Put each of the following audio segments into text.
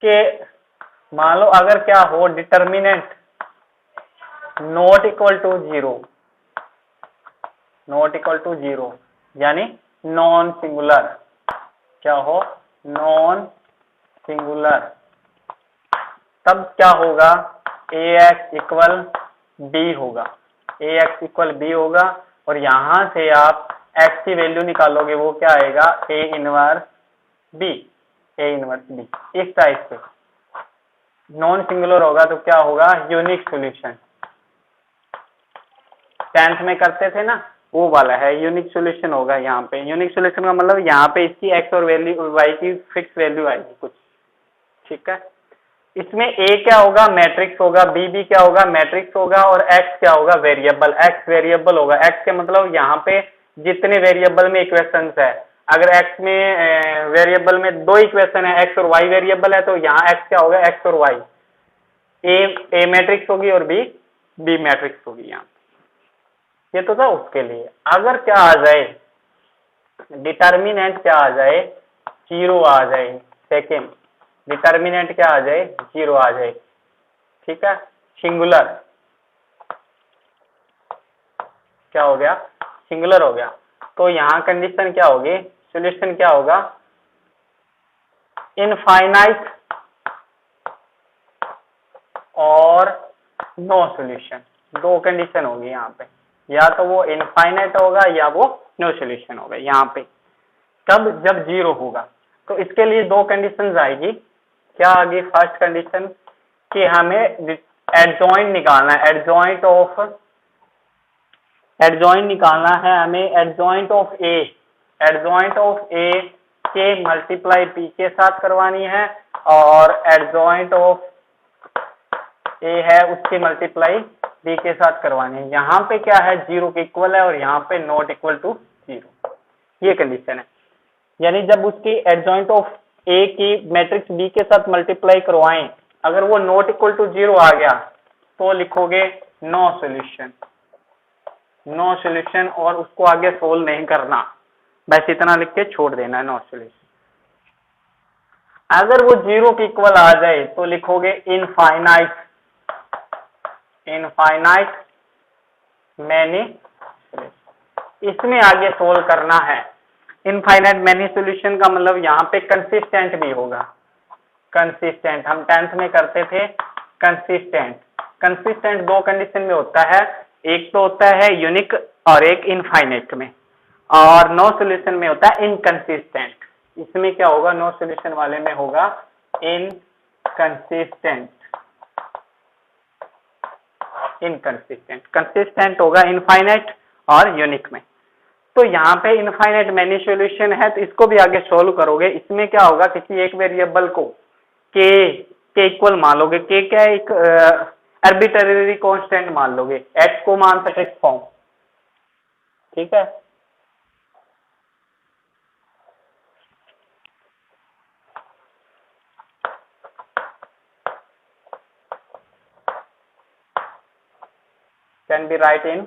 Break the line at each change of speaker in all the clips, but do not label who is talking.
कि मान लो अगर क्या हो determinant not equal to zero, not equal to zero यानी नॉन सिंगुलर, क्या हो नॉन सिंगुलर, तब क्या होगा ax इक्वल बी होगा, ax इक्वल बी होगा और यहां से आप x की वैल्यू निकालोगे, वो क्या आएगा a inverse b, a inverse b। इस टाइप से नॉन सिंगुलर होगा तो क्या होगा यूनिक सॉल्यूशन, 10th में करते थे ना वो वाला है यूनिक सॉल्यूशन होगा। यहाँ पे यूनिक सॉल्यूशन का मतलब यहाँ पे इसकी x और वैल्यू y की फिक्स वैल्यू आएगी कुछ, ठीक है। इसमें a क्या होगा मैट्रिक्स होगा, b भी क्या होगा मैट्रिक्स होगा और x क्या होगा वेरिएबल, x वेरिएबल होगा। x के मतलब यहाँ पे जितने वेरिएबल में इक्वेशंस है, अगर x में वेरिएबल में दो इक्वेशन है x और y वेरिएबल है तो यहाँ x क्या होगा x और y, a मैट्रिक्स होगी और b मैट्रिक्स होगी। यहाँ ये तो था उसके लिए। अगर क्या आ जाए डिटर्मिनेंट क्या आ जाए जीरो आ जाए, सेकेंड डिटर्मिनेंट क्या आ जाए जीरो आ जाए, ठीक है, सिंगुलर क्या हो गया सिंगुलर हो गया, तो यहाँ कंडीशन क्या होगी सॉल्यूशन क्या होगा इनफाइनाइट और नो सॉल्यूशन, दो कंडीशन होगी यहाँ पे, या तो वो इनफाइनाइट होगा या वो नो सॉल्यूशन होगा। यहाँ पे कब जब जीरो होगा, तो इसके लिए दो कंडीशंस आएगी। क्या आगे फर्स्ट कंडीशन कि हमें एडजॉइंट निकालना है, एडजॉइंट निकालना है हमें, एडजॉइंट ऑफ ए के मल्टीप्लाई बी के साथ करवानी है और एडजॉइंट ऑफ ए है उसकी मल्टीप्लाई बी के साथ करवानी है। यहाँ पे क्या है जीरो के इक्वल है और यहाँ पे नॉट इक्वल टू जीरो, ये कंडीशन है। यानी जब उसकी एडजॉइंट ऑफ ए की मैट्रिक्स बी के साथ मल्टीप्लाई करवाएं, अगर वो नॉट इक्वल टू जीरो आ गया तो लिखोगे नो सॉल्यूशन, नो सॉल्यूशन और उसको आगे सोल्व नहीं करना, बस इतना लिख के छोड़ देना है नो सॉल्यूशन। अगर वो जीरो के इक्वल आ जाए तो लिखोगे इनफाइनाइट मैनी, इसमें आगे सोल्व करना है। इनफाइनाइट मैनी सॉल्यूशन का मतलब यहाँ पे कंसिस्टेंट भी होगा, कंसिस्टेंट हम 10th में करते थे। कंसिस्टेंट दो कंडीशन में होता है, एक तो होता है यूनिक और एक इनफाइनाइट में, और नो सॉल्यूशन में होता है इनकंसिस्टेंट। इसमें क्या होगा नो सॉल्यूशन वाले में होगा इनकंसिस्टेंट, कंसिस्टेंट होगा इनफाइनाइट और यूनिक में। तो यहाँ पे इनफाइनाइट मैनी सॉल्यूशन है तो इसको भी आगे सोल्व करोगे। इसमें क्या होगा किसी एक वेरिएबल को के इक्वल मान लोगे, के क्या है एक आर्बिट्रेरी कांस्टेंट मान लोगे, x को मान सकते फॉर्म, ठीक है। Can be right in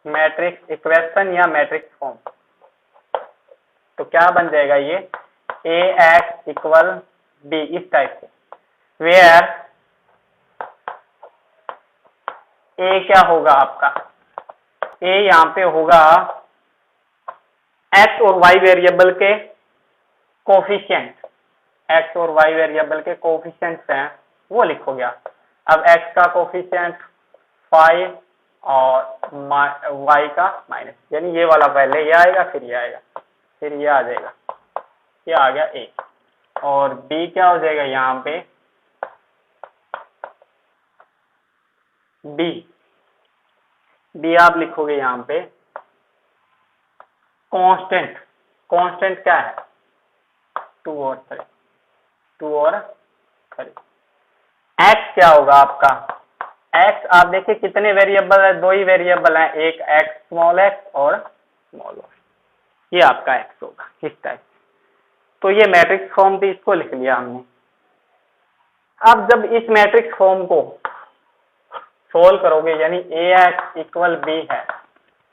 matrix equation या मैट्रिक्स फॉर्म। तो क्या बन जाएगा ये ax इक्वल b, इस टाइप से, वेयर a क्या होगा आपका a यहाँ पे होगा x और y वेरिएबल के कोफिशिएंट, x और y वेरिएबल के कोफिशिएंट्स हैं वो लिखोगे आप। अब x का कोफिशिएंट 5 और y का माइनस, यानी ये वाला पहले ये आएगा फिर ये आएगा फिर ये आ जाएगा, ये आ गया a, और b क्या हो जाएगा यहाँ पे b आप लिखोगे यहाँ पे कांस्टेंट क्या है 2 और 3, x क्या होगा आपका x, आप देखिए कितने वेरिएबल है, दो ही वेरिएबल है, एक x स्मॉल x और स्मॉल y, ये आपका x होगा इस टाइप। तो ये मैट्रिक्स फॉर्म थी, इसको लिख लिया हमने। अब जब इस मैट्रिक्स फॉर्म को सोल्व करोगे यानी ax इक्वल b है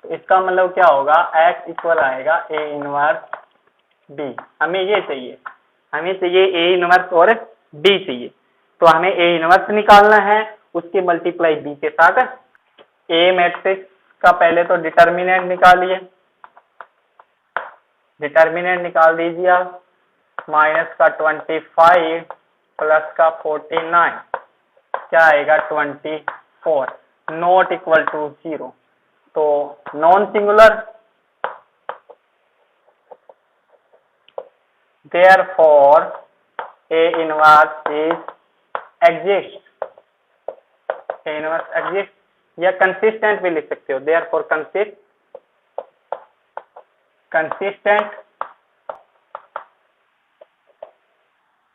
तो इसका मतलब क्या होगा x इक्वल आएगा a इनवर्स b, हमें ये चाहिए। हमें चाहिए ए इनवर्स और बी चाहिए, तो हमें ए इनवर्स निकालना है, उसके मल्टीप्लाई बी के साथ ए मैट्रिक्स का पहले तो डिटर्मिनेंट निकालिए, डिटर्मिनेंट निकाल दीजिए आप, माइनस का 25 प्लस का 49 क्या आएगा 24, नॉट इक्वल टू 0, तो non singular, therefore A inverse is exist, A inverse exist, या कंसिस्टेंट भी लिख सकते हो, therefore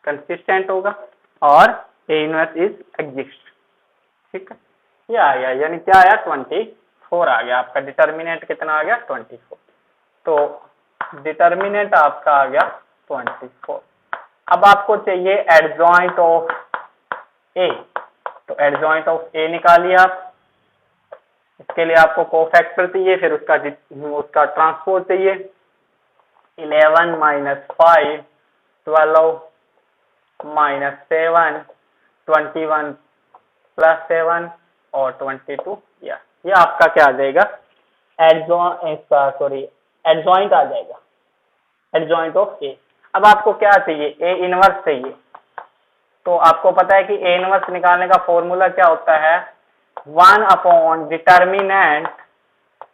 कंसिस्टेंट होगा और A inverse is exist, ठीक है। ये आ गया, यानी क्या आया 24 आ गया आपका, डिटर्मिनेंट कितना आ गया 24, तो डिटर्मिनेंट आपका आ गया 24। अब आपको चाहिए एडजॉइंट ऑफ ए, तो एडजॉइंट ऑफ ए निकालिए आप, इसके लिए आपको कोफैक्टर चाहिए, फिर उसका ट्रांसपोज चाहिए, 11 माइनस 5 12 माइनस 7 21 प्लस 7 और 22, ये आपका क्या आ जाएगा एडजॉइंट आ जाएगा, एडजॉइंट ऑफ ए। अब आपको क्या चाहिए, ए इनवर्स चाहिए, तो आपको पता है कि ए इनवर्स निकालने का फॉर्मूला क्या होता है, 1 upon determinant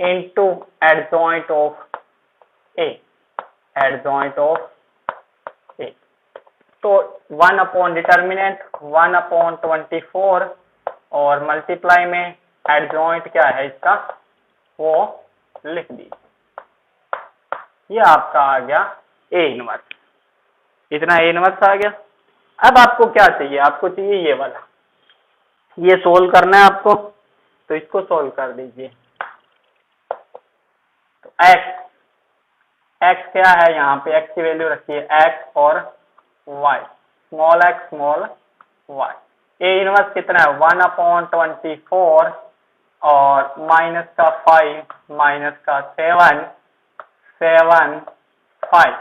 into adjoint of A, adjoint of A, तो 1 अपॉन डिटर्मिनेंट 1 अपॉन 24 और मल्टीप्लाई में एडजॉइंट क्या है इसका वो लिख दीजिए, ये आपका आ गया ए इनवर्स, इतना ए इनवर्स आ गया। अब आपको क्या चाहिए, आपको चाहिए ये वाला, ये सोल्व करना है आपको, तो इसको सोल्व कर दीजिए, तो x क्या है, यहाँ पे x की वैल्यू रखिए x और y, small x small y, A inverse कितना है 1 अपॉन 24 और माइनस का 5 माइनस का 7 5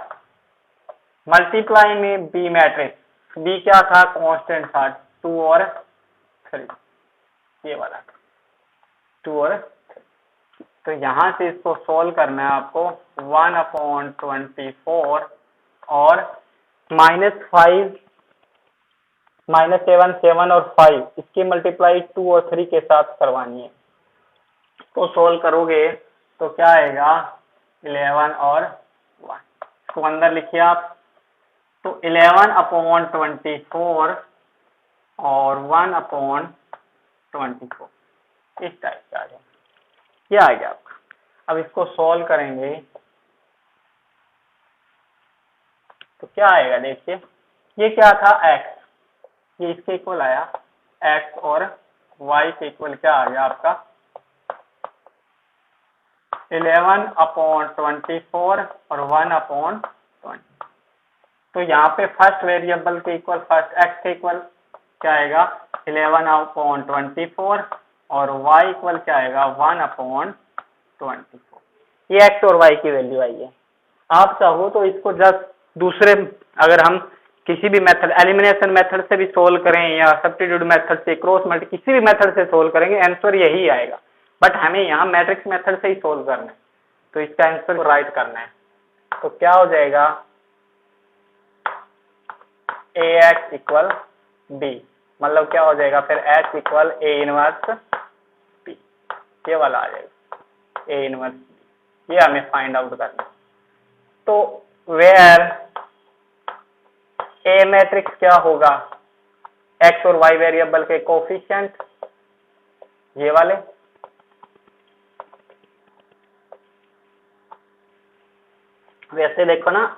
मल्टीप्लाई में बी मैट्रिक्स, बी क्या था कांस्टेंट था 2 और 3, ये वाला 2 और 3, तो यहां से इसको सोल्व करना है आपको, 1 अपॉन 24 और -5 -7 7 और 5 इसकी मल्टीप्लाई 2 और 3 के साथ करवानी है, तो सोल्व करोगे तो क्या आएगा 11 और 1, इसको अंदर लिखिए आप, तो 11 अपॉन 24 और 1 अपॉन 24 इस टाइप का आ गया, ये आ गया आपका। अब इसको सॉल्व करेंगे तो क्या आएगा, देखिए ये क्या था x, ये इसके इक्वल आया x और y के इक्वल क्या आ गया आपका 11 अपॉन 24 और 1 अपॉन 20, तो यहाँ पे फर्स्ट वेरिएबल के इक्वल फर्स्ट x के इक्वल क्या आएगा 11 अपॉन 24 और y इक्वल क्या आएगा 1 अपॉन 24, ये x और y की वैल्यू आई है। आप चाहो तो इसको जस्ट दूसरे, अगर हम किसी भी मेथड एलिमिनेशन मेथड से भी सोल्व करें या सब्स्टिट्यूट मेथड से, क्रॉस मल्टी किसी भी मेथड से सोल्व करेंगे आंसर यही आएगा, बट हमें यहाँ मैट्रिक्स मेथड से ही सोल्व करना है, तो इसका आंसर को राइट करना है, तो क्या हो जाएगा ax इक्वल b, मतलब क्या हो जाएगा फिर x equal a inverse b, ये वाला आ जाएगा a इनवर्स b, ये हमें फाइंड आउट करना है। तो वेयर a मैट्रिक्स क्या होगा, x और y वेरिएबल के कोफिशिएंट ये वाले, वैसे देखो ना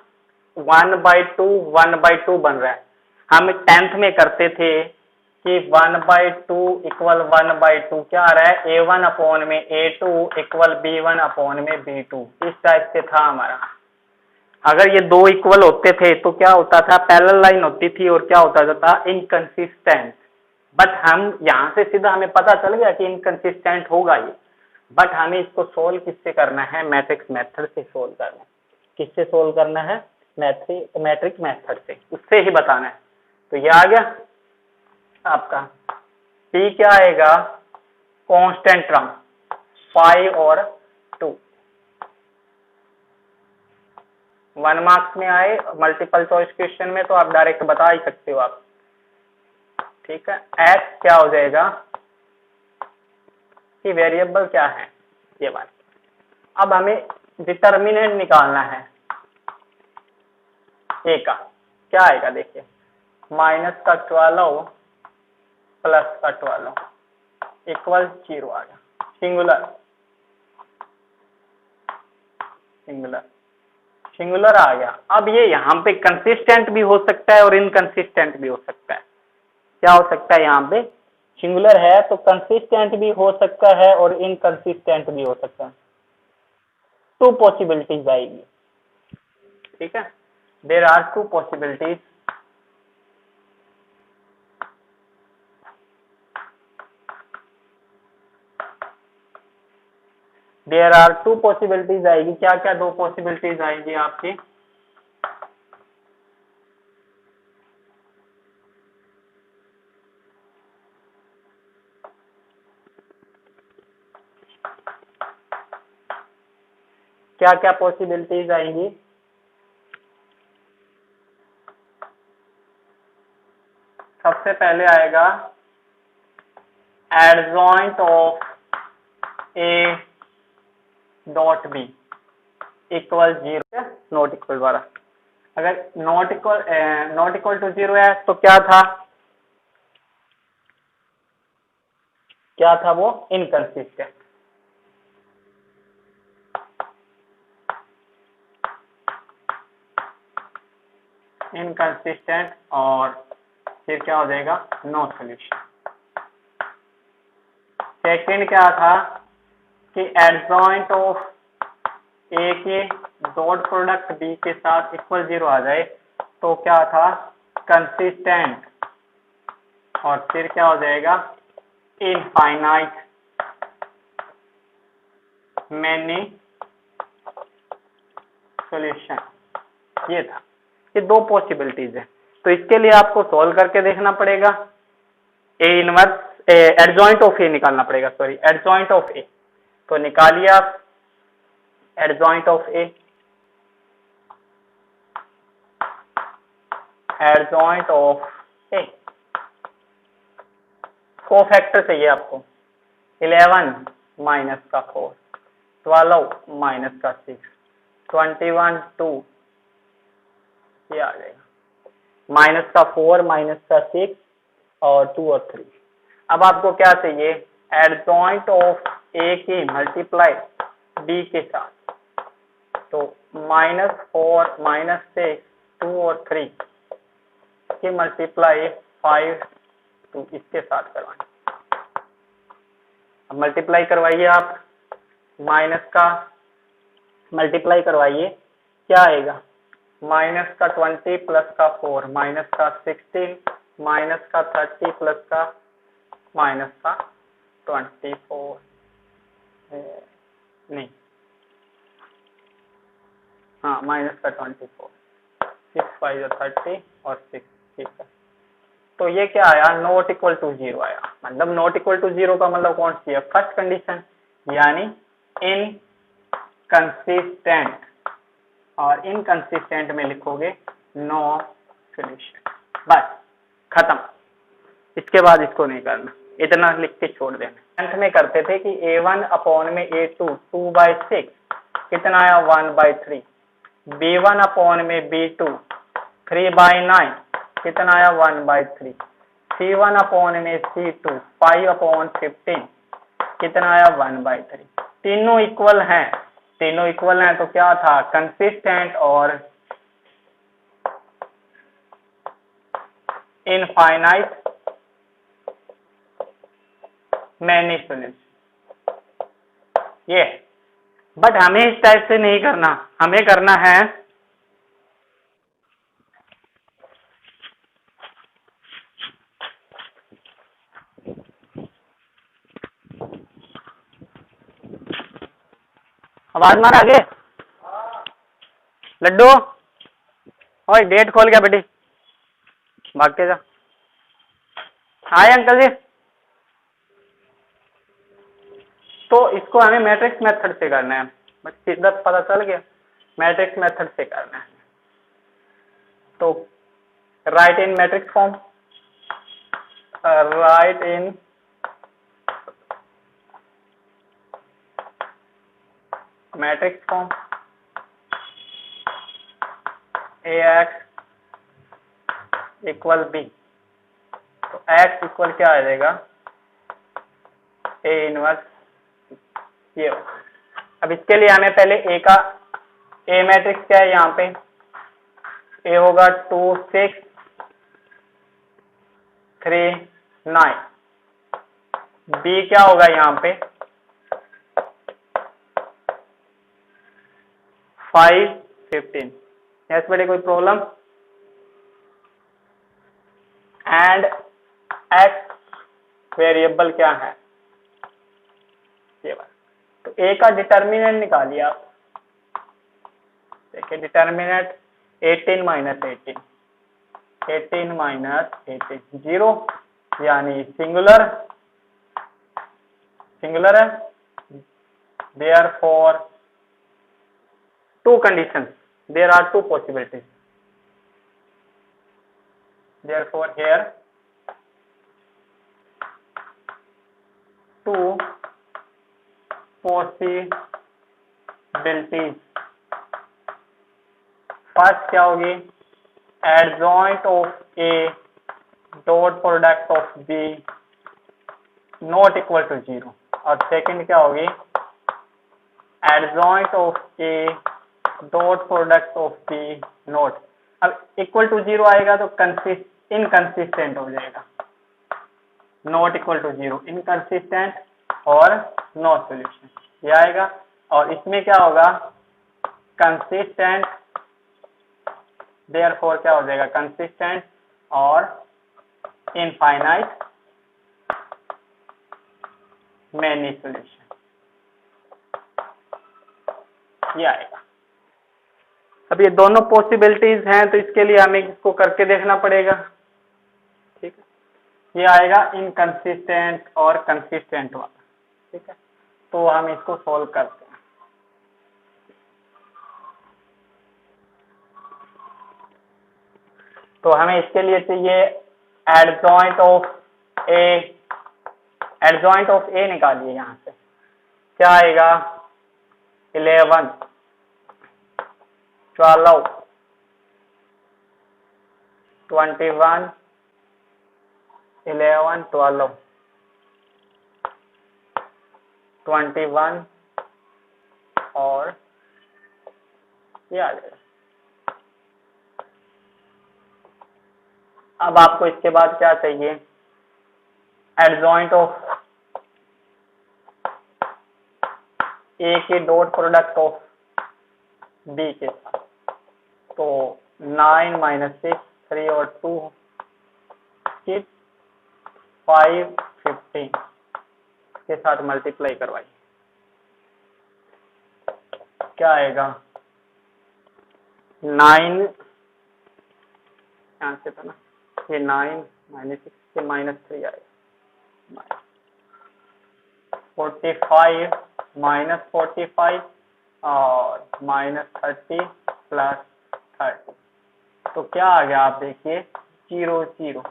1/2 1/2 बन रहा है, हम 10th में करते थे कि 1/2 इक्वल 1/2 क्या आ रहा है a1 अपॉन में a2 इक्वल b1 अपॉन में b2, इस टाइप से था हमारा। अगर ये दो इक्वल होते थे तो क्या होता था, पैरेलल लाइन होती थी और क्या होता था इनकंसिस्टेंट, बट हम यहाँ से सीधा हमें पता चल गया कि इनकंसिस्टेंट होगा ये, बट हमें इसको सोल्व किससे करना है, मैट्रिक्स मेथड से सोल्व करना है। किससे सोल्व करना है, मैट्रिक मेथड से, उससे ही बताना है। तो ये आ गया आपका। P क्या आएगा? कांस्टेंट टर्म 5 और 2। 1 मार्क्स में आए मल्टीपल चॉइस क्वेश्चन में तो आप डायरेक्ट बता ही सकते हो आप, ठीक है। x क्या हो जाएगा कि वेरिएबल क्या है ये बात। अब हमें डिटर्मिनेंट निकालना है a का। क्या आएगा देखिए, माइनस का 12 प्लस का 12 इक्वल 0 आ गया। सिंगुलर सिंगुलर सिंगुलर आ गया। अब ये यहाँ पे कंसिस्टेंट भी हो सकता है और इनकंसिस्टेंट भी हो सकता है। क्या हो सकता है? यहाँ पे सिंगुलर है तो कंसिस्टेंट भी हो सकता है और इनकंसिस्टेंट भी हो सकता है। 2 पॉसिबिलिटीज आएगी, ठीक है। There are 2 possibilities. There are 2 possibilities आएगी। क्या क्या 2 पॉसिबिलिटीज आएगी आपकी? क्या क्या पॉसिबिलिटीज आएंगी? सबसे पहले आएगा adjoint of A dot B equal 0 not equal वाला। अगर नॉट इक्वल टू 0 है तो क्या था? क्या था वो? इनकंसिस्टेंट। इनकंसिस्टेंट और फिर क्या हो जाएगा? No solution. सेकंड क्या था कि एडजॉइंट ऑफ ए के डॉट प्रोडक्ट बी के साथ इक्वल 0 आ जाए तो क्या था? कंसिस्टेंट। और फिर क्या हो जाएगा? Infinite many solution. ये था, ये 2 पॉसिबिलिटीज है। तो इसके लिए आपको सॉल्व करके देखना पड़ेगा। ए इनवर्स एडजॉइंट ऑफ ए निकालना पड़ेगा, सॉरी एडजॉइंट ऑफ ए। तो निकालिए आप adjoint of A. Adjoint of A cofactor चाहिए आपको। 11 माइनस का 4, 12 माइनस का 6, 21 2, ये आ जाएगा। माइनस का 4 माइनस का 6 और 2 और 3। अब आपको क्या चाहिए? एडजॉइंट ऑफ ए की मल्टीप्लाई बी के साथ। तो -4 -6 2 और 3 की मल्टीप्लाई 5 2 इसके साथ करवाएं। अब मल्टीप्लाई करवाइए आप, माइनस का मल्टीप्लाई करवाइए, क्या आएगा? माइनस का 20 प्लस का 4 माइनस का 16 माइनस का 30 प्लस का माइनस का 24 नहीं, हाँ माइनस का 24, 6 5 30 और 6, ठीक है। तो ये क्या आया? नॉट इक्वल टू 0 आया। मतलब नॉट इक्वल टू 0 का मतलब कौन सी है? फर्स्ट कंडीशन, यानी इनकंसिस्टेंट। और इनकंसिस्टेंट में लिखोगे नो सॉल्यूशन। बस खत्म, इसके बाद इसको नहीं करना, इतना लिख के छोड़ देना। अंत में करते थे कि a1 अपॉन में a2 2/6 कितना आया? 1/3। b1 अपॉन में b2 3/9 कितना आया? 1/3। c1 अपॉन में c2 5/15 कितना आया? 1/3। तीनों इक्वल हैं, तीनों इक्वल हैं तो क्या था? कंसिस्टेंट और इनफाइनाइट मैनी सॉल्यूशन। ये बट हमें इस टाइप से नहीं करना, हमें करना है आवाज मार आगे लड्डू ओए डेट खोल गया बेटी, भाग के जा। हाय अंकल जी। तो इसको हमें मैट्रिक्स मेथड से करना है, बस सीधा पता चल गया, मैट्रिक्स मेथड से करना है। तो write in matrix form, write in matrix form AX equal B। तो X इक्वल क्या आ जाएगा, A इनवर्स ये। अब इसके लिए हमें पहले A का A मैट्रिक्स क्या है, यहाँ पे A होगा 2 6 3 9, B क्या होगा यहाँ पे 5 15। यस बेटे, कोई प्रॉब्लम? एंड X वेरिएबल क्या है, ये बात। तो A का डिटर्मिनेंट निकालिए आप। देखिए डिटर्मिनेंट 18 माइनस 18, 18 माइनस 18 0, यानी सिंगुलर, सिंगुलर है। Therefore two conditions, there are two possibilities, therefore here two possibilities। First क्या होगी, adjoint of A dot product of B not equal to 0, और सेकंड क्या होगी, adjoint of A dot product of B not. अब equal to 0 आएगा तो inconsistent हो जाएगा, नॉट इक्वल टू 0 इनकंसिस्टेंट और नो सॉल्यूशन ये आएगा। और इसमें क्या होगा, कंसिस्टेंट, देयरफॉर क्या हो जाएगा, कंसिस्टेंट और इनफाइनाइट मैनी सॉल्यूशन ये आएगा। अब ये दोनों पॉसिबिलिटीज हैं, तो इसके लिए हमें इसको करके देखना पड़ेगा, ठीक है। ये आएगा इनकंसिस्टेंट और कंसिस्टेंट वाला, ठीक है। तो हम इसको सॉल्व करते हैं। तो हमें इसके लिए चाहिए adjoint of A, adjoint of A निकालिए, यहाँ से क्या आएगा 11 12 21 11 12 21 और ये आ जाएगा। अब आपको इसके बाद क्या चाहिए, एडजॉइंट ऑफ A के डॉट प्रोडक्ट ऑफ B के साथ। तो 9 माइनस 6 3 और 2 5 15 के साथ मल्टीप्लाई करवाइए, क्या आएगा 9, यहाँ से था ना ये 9 माइनस 6 से माइनस 3 आएगा, 45 माइनस 45 और माइनस 30 प्लस 30। तो क्या आ गया आप देखिए 0 0,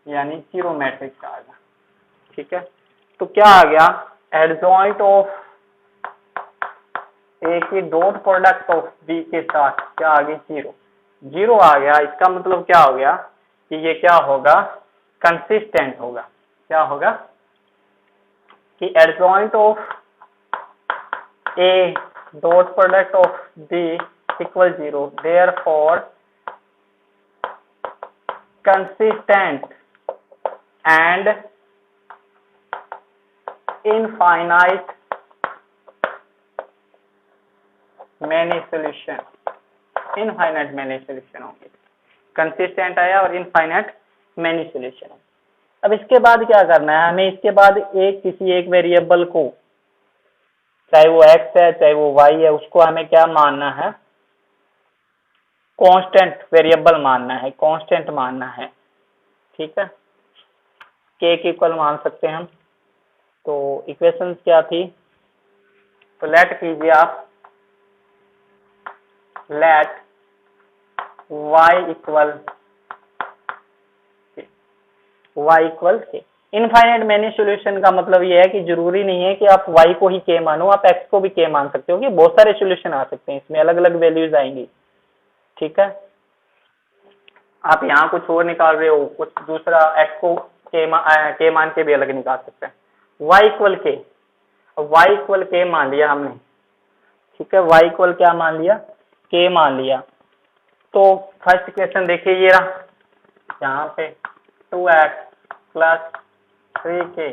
यानी 0 मैट्रिक्स आ गया, ठीक है। तो क्या आ गया, एडजॉइंट ऑफ A की डॉट प्रोडक्ट ऑफ B के साथ क्या आ गई 0 0 आ गया। इसका मतलब क्या हो गया कि ये क्या होगा, कंसिस्टेंट होगा। क्या होगा कि adjoint of A dot product of B equal 0, therefore consistent and infinite many solution, infinite many solution होंगे। कंसिस्टेंट आया और इनफाइनाइट मैनी सॉल्यूशन। अब इसके बाद क्या करना है, हमें इसके बाद किसी एक वेरिएबल को, चाहे वो x है चाहे वो y है, उसको हमें क्या मानना है, कांस्टेंट वेरिएबल मानना है, कांस्टेंट मानना है, ठीक है, के इक्वल मान सकते हैं हम। तो इक्वेशन क्या थी, तो लेट कीजिए आप, लेट y इक्वल के। इनफाइनाइट मैनी सॉल्यूशन का मतलब ये है कि जरूरी नहीं है कि आप y को ही k मानो, आप x को भी k मान सकते हो, कि बहुत सारे सॉल्यूशन आ सकते हैं, इसमें अलग अलग वैल्यूज आएंगी, ठीक है। आप यहाँ कुछ और निकाल रहे हो, कुछ दूसरा x को k मान के भी अलग निकाल सकते हैं। y इक्वल के मान लिया हमने, ठीक है, y इक्वल क्या मान लिया, k मान लिया। तो फर्स्ट इक्वेशन देखिए ये रहा, यहाँ पे 2x प्लस 3k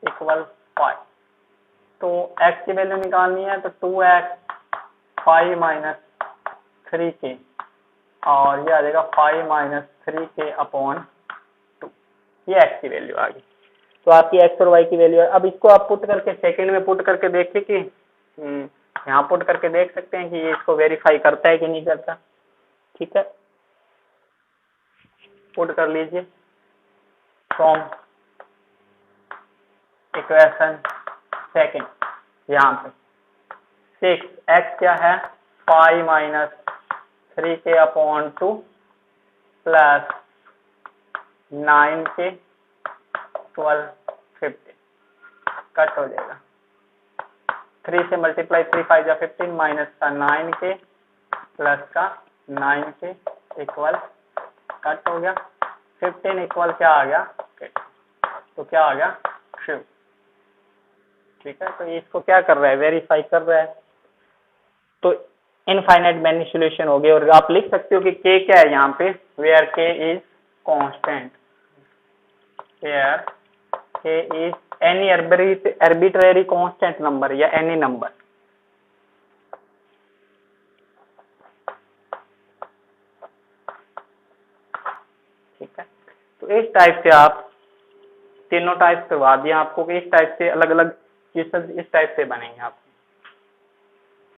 इक्वल 5। तो x की वैल्यू निकालनी है, तो 2x 5 माइनस 3k, और ये आ जाएगा 5 माइनस 3k अपॉन 2, ये x की वैल्यू आ गई। तो आपकी x और y की वैल्यू है। अब इसको आप पुट करके सेकंड में पुट करके देखिए कि यहाँ पुट करके देख सकते हैं कि ये इसको वेरीफाई करता है कि नहीं करता, ठीक है। पुट कर लीजिए, फ्रॉम इक्वेशन सेकंड, यहाँ पे 6x क्या है, 5 minus 3k upon 2 plus 9k 12 15, cut हो जाएगा, 3 से मल्टीप्लाई 3 5 जा 15 माइनस का 9k प्लस का 9k इक्वल, कट हो गया, 15 इक्वल क्या आ गया, तो क्या आ गया, ट्रू, ठीक है। तो इसको क्या कर रहा है, वेरीफाई कर रहा है। तो इनफाइनाइट मैनी सॉल्यूशन हो गए। और आप लिख सकते हो कि k क्या है यहाँ पे, where k is constant, where k is any arbitrary constant number या एनी नंबर, ठीक है। तो इस टाइप से आप तीनों टाइप करवा दिया आपको, कि इस टाइप से अलग अलग इस टाइप से बनेंगे आप।